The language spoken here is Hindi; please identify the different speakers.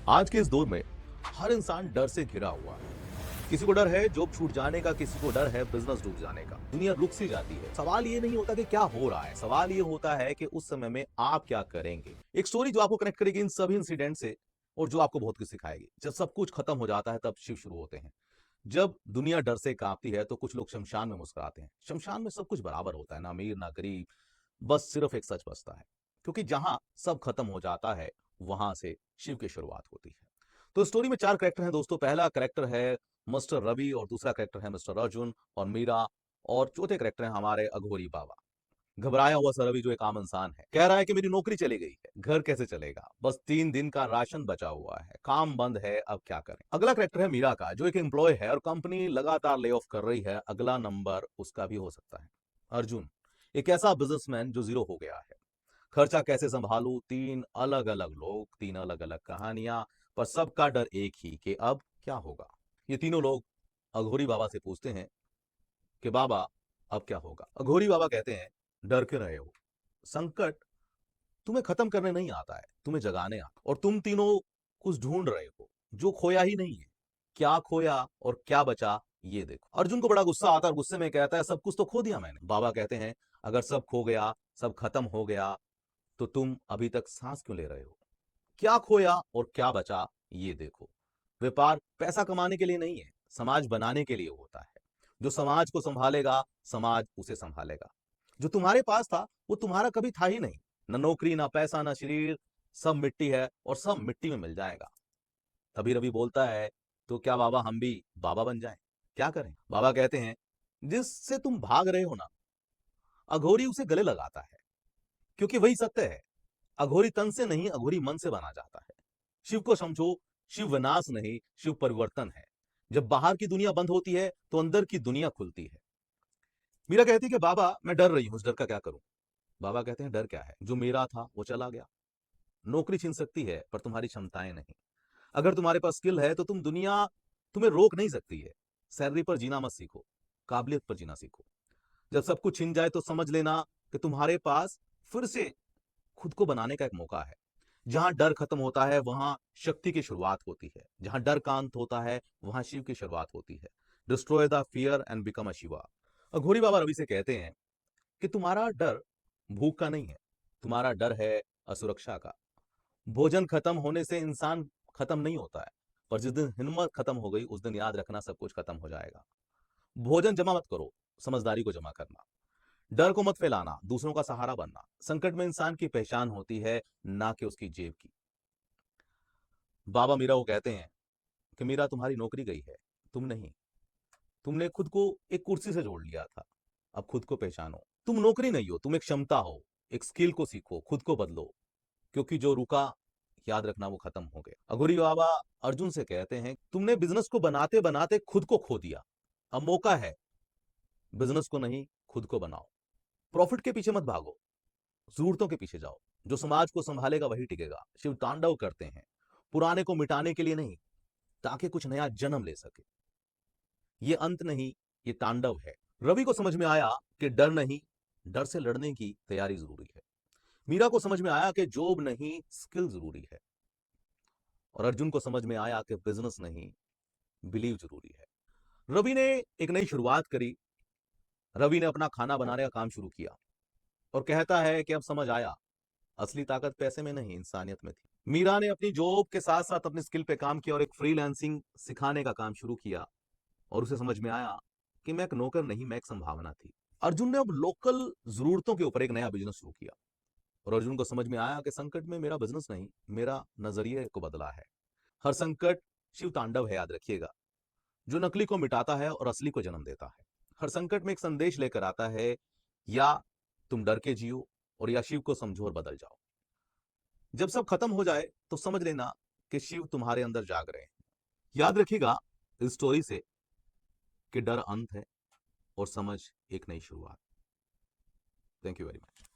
Speaker 1: आज के इस दौर में हर इंसान डर से घिरा हुआ है। किसी को डर है जॉब छूट जाने का, किसी को डर है बिजनेस डूब जाने का। दुनिया रुक सी जाती है। सवाल ये नहीं होता कि क्या हो रहा है, सवाल ये होता है कि उस समय में आप क्या करेंगे। एक स्टोरी जो आपको कनेक्ट करेगी इन सभी इंसिडेंट से और जो आपको बहुत कुछ सिखाएगी। जब सब कुछ खत्म हो जाता है तब शिव शुरू होते हैं। जब दुनिया डर से कांपती है तो कुछ लोग शमशान में मुस्कुराते हैं। शमशान में सब कुछ बराबर होता है, ना अमीर ना गरीब, बस सिर्फ एक सच बचता है। क्योंकि जहां सब खत्म हो जाता है वहां से शिव की शुरुआत होती है। तो स्टोरी में चार कैरेक्टर हैं दोस्तों। पहला कैरेक्टर है मिस्टर रवि और दूसरा कैरेक्टर है मिस्टर अर्जुन और मीरा और चौथे कैरेक्टर है हमारे अघोरी बाबा। घबराया हुआ सा रवि जो एक आम इंसान है कह रहा है कि मेरी नौकरी चली गई है, घर कैसे चलेगा, बस 3 दिन का राशन बचा हुआ है, काम बंद है, अब क्या करें। अगला कैरेक्टर है मीरा का जो एक एम्प्लॉय है और कंपनी लगातार ले ऑफ कर रही है, अगला नंबर उसका भी हो सकता है। अर्जुन एक ऐसा बिजनेसमैन जो जीरो हो गया है, खर्चा कैसे संभालूं, 3 अलग अलग लोग, 3 अलग अलग कहानियां, पर सबका डर एक ही कि अब क्या होगा। ये तीनों लोग अघोरी बाबा से पूछते हैं कि बाबा अब क्या होगा। अघोरी बाबा कहते हैं डर क्यों रहे हो, संकट तुम्हें खत्म करने नहीं आता है, तुम्हें जगाने आता। और तुम तीनों कुछ ढूंढ रहे हो जो खोया ही नहीं है। क्या खोया और क्या बचा ये देखो। अर्जुन को बड़ा गुस्सा आता है और गुस्से में कहता है सब कुछ तो खो दिया मैंने। बाबा कहते हैं अगर सब खो गया, सब खत्म हो गया, तो तुम अभी तक सांस क्यों ले रहे हो। क्या खोया और क्या बचा ये देखो। व्यापार पैसा कमाने के लिए नहीं है, समाज बनाने के लिए होता है। जो समाज को संभालेगा समाज उसे संभालेगा। जो तुम्हारे पास था वो तुम्हारा कभी था ही नहीं, न नौकरी ना पैसा ना शरीर, सब मिट्टी है और सब मिट्टी में मिल जाएगा। तभी रवि बोलता है तो क्या बाबा हम भी बाबा बन जाएं, क्या करें। बाबा कहते हैं जिससे तुम भाग रहे हो ना, अघोरी उसे गले लगाता है, क्योंकि वही सत्य है। अघोरी तन से नहीं, अघोरी मन से बना जाता है। शिव को समझो, शिव विनाश नहीं, शिव परिवर्तन है। जब बाहर की दुनिया बंद होती है तो अंदर की दुनिया खुलती है। मीरा कहती है कि बाबा मैं डर रही हूं, इस डर का क्या करूं। बाबा कहते हैं डर क्या है, जो मेरा था वो चला गया। नौकरी छीन सकती है पर तुम्हारी क्षमताएं नहीं। अगर तुम्हारे पास स्किल है तो दुनिया तुम्हें रोक नहीं सकती है। सैलरी पर जीना मत सीखो, काबिलियत पर जीना सीखो। जब सब कुछ छिन जाए तो समझ लेना कि तुम्हारे पास फिर से खुद को बनाने का एक मौका है। जहां डर खत्म होता है वहां शक्ति की शुरुआत होती है। जहां डर का अंत होता है वहां शिव की शुरुआत होती है। Destroy the fear and become a Shiva. Aghori बाबा रवि से कहते हैं कि तुम्हारा डर भूख का नहीं है, तुम्हारा डर है असुरक्षा का। भोजन खत्म होने से इंसान खत्म नहीं होता है, पर जिस दिन हिम्मत खत्म हो गई उस दिन याद रखना सब कुछ खत्म हो जाएगा। भोजन जमा मत करो, समझदारी को जमा करना। डर को मत फैलाना, दूसरों का सहारा बनना। संकट में इंसान की पहचान होती है, ना कि उसकी जेब की। बाबा मीरा को कहते हैं कि मीरा तुम्हारी नौकरी गई है, तुम नहीं। तुमने खुद को एक कुर्सी से जोड़ लिया था, अब खुद को पहचानो। तुम नौकरी नहीं हो, तुम एक क्षमता हो। एक स्किल को सीखो, खुद को बदलो, क्योंकि जो रुका याद रखना वो खत्म हो गया। अघोरी बाबा अर्जुन से कहते हैं तुमने बिजनेस को बनाते बनाते खुद को खो दिया, अब मौका है बिजनेस को नहीं खुद को बनाओ। प्रॉफिट के पीछे मत भागो, जरूरतों के पीछे जाओ। जो समाज को संभालेगा वही टिकेगा। शिव तांडव करते हैं पुराने को मिटाने के लिए नहीं, ताकि कुछ नया जन्म ले सके। ये अंत नहीं, ये तांडव है। रवि को समझ में आया कि डर नहीं, डर से लड़ने की तैयारी जरूरी है। मीरा को समझ में आया कि जॉब नहीं स्किल जरूरी है। और अर्जुन को समझ में आया कि बिजनेस नहीं बिलीव जरूरी है। रवि ने एक नई शुरुआत करी। रवि ने अपना खाना बनाने का काम शुरू किया और कहता है कि अब समझ आया असली ताकत पैसे में नहीं इंसानियत में थी। मीरा ने अपनी जॉब के साथ साथ अपनी स्किल पे काम किया और एक फ्रीलांसिंग सिखाने का काम शुरू किया और उसे समझ में आया कि मैं एक नौकर नहीं, मैं एक संभावना थी। अर्जुन ने अब लोकल जरूरतों के ऊपर एक नया बिजनेस शुरू किया और अर्जुन को समझ में आया कि संकट में मेरा बिजनेस नहीं, मेरा नजरिए को बदला है। हर संकट शिव तांडव है, याद रखिएगा, जो नकली को मिटाता है और असली को जन्म देता है। हर संकट में एक संदेश लेकर आता है, या तुम डर के जियो और या शिव को समझो और बदल जाओ। जब सब खत्म हो जाए तो समझ लेना कि शिव तुम्हारे अंदर जाग रहे हैं। याद रखिएगा इस स्टोरी से कि डर अंत है और समझ एक नई शुरुआत। Thank you very much.